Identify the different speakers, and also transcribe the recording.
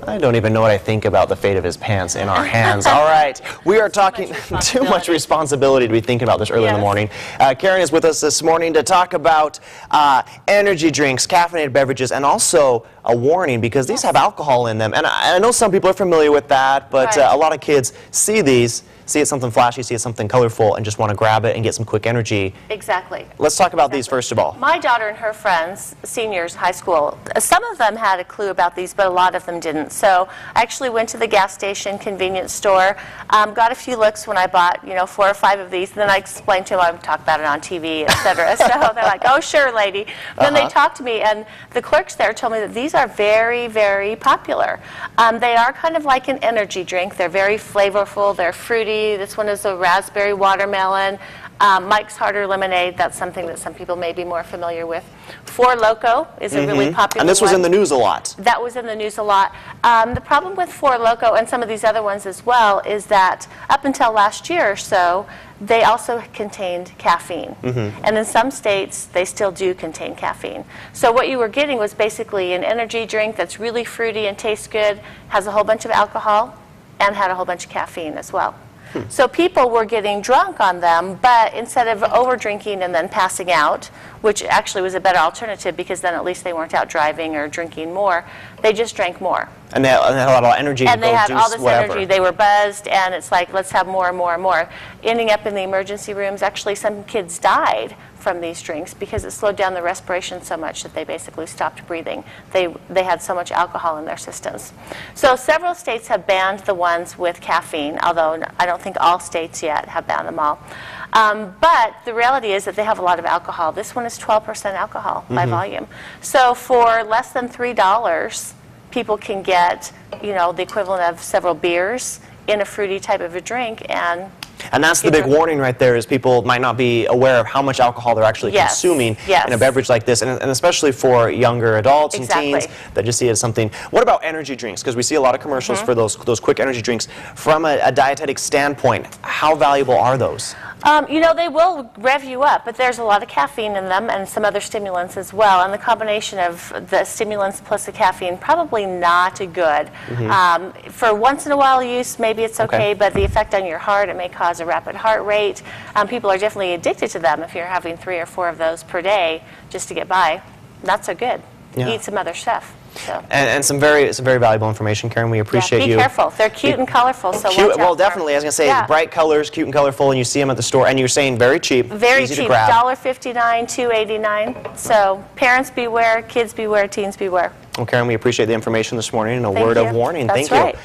Speaker 1: I don't even know what I think about the fate of his pants in our hands. All right, we are talking too much responsibility to be thinking about this early in the morning. Karen is with us this morning to talk about energy drinks, caffeinated beverages, and also a warning because these have alcohol in them. And I know some people are familiar with that, but a lot of kids see these, see it something flashy, see it something colorful, and just want to grab it and get some quick energy.
Speaker 2: Exactly.
Speaker 1: Let's talk about these first of all.
Speaker 2: My daughter and her friends, seniors, high school, some of them had a clue about these, but a lot of them didn't. So I actually went to the gas station, convenience store, got a few looks when I bought, 4 or 5 of these, and then I explained to them I would talk about it on TV, etc. So they're like, "Oh, sure, lady." Then they talked to me, and the clerks there told me that these are very, very popular. They are kind of like an energy drink. They're very flavorful. They're fruity. This one is a raspberry watermelon. Mike's Harder Lemonade, that's something that some people may be more familiar with. Four Loko is a really popular one.
Speaker 1: And this was in the news a lot.
Speaker 2: That was in the news a lot. The problem with Four Loko and some of these other ones as well is that up until last year or so, they also contained caffeine. And in some states, they still do contain caffeine. So what you were getting was basically an energy drink that's really fruity and tastes good, has a whole bunch of alcohol, and had a whole bunch of caffeine as well. So people were getting drunk on them, but instead of over-drinking and then passing out, which actually was a better alternative because then at least they weren't out driving or drinking more, they just drank more.
Speaker 1: And they had a lot of energy.
Speaker 2: And they had all this energy. They were buzzed, and it's like, let's have more and more and more. Ending up in the emergency rooms, actually some kids died from these drinks because it slowed down the respiration so much that they basically stopped breathing. They had so much alcohol in their systems. So several states have banned the ones with caffeine, although I don't think all states yet have banned them all. But the reality is that they have a lot of alcohol. This one is 12% alcohol by volume. So for less than $3, people can get, the equivalent of several beers in a fruity type of a drink.
Speaker 1: And that's the big warning right there, is people might not be aware of how much alcohol they're actually consuming in a beverage like this, and especially for younger adults and teens that just see it as something. What about energy drinks? Because we see a lot of commercials for those quick energy drinks. From a dietetic standpoint, how valuable are those?
Speaker 2: They will rev you up, but there's a lot of caffeine in them and some other stimulants as well. And the combination of the stimulants plus the caffeine, probably not good. For once in a while use, maybe it's okay, but the effect on your heart, it may cause a rapid heart rate. People are definitely addicted to them if you're having 3 or 4 of those per day just to get by. Not so good. Eat some other stuff. So.
Speaker 1: And some very valuable information, Karen. We appreciate you.
Speaker 2: Be careful. They're cute and colorful, so
Speaker 1: cute,
Speaker 2: watch out.
Speaker 1: Well, definitely. I was going to say, bright colors, cute and colorful, and you see them at the store. And you're saying very cheap,
Speaker 2: very
Speaker 1: easy
Speaker 2: cheap,
Speaker 1: to grab.
Speaker 2: $1.59, $2.89. So parents beware, kids beware, teens beware.
Speaker 1: Well, Karen, we appreciate the information this morning and a word of warning.
Speaker 2: That's
Speaker 1: Thank you.
Speaker 2: Right.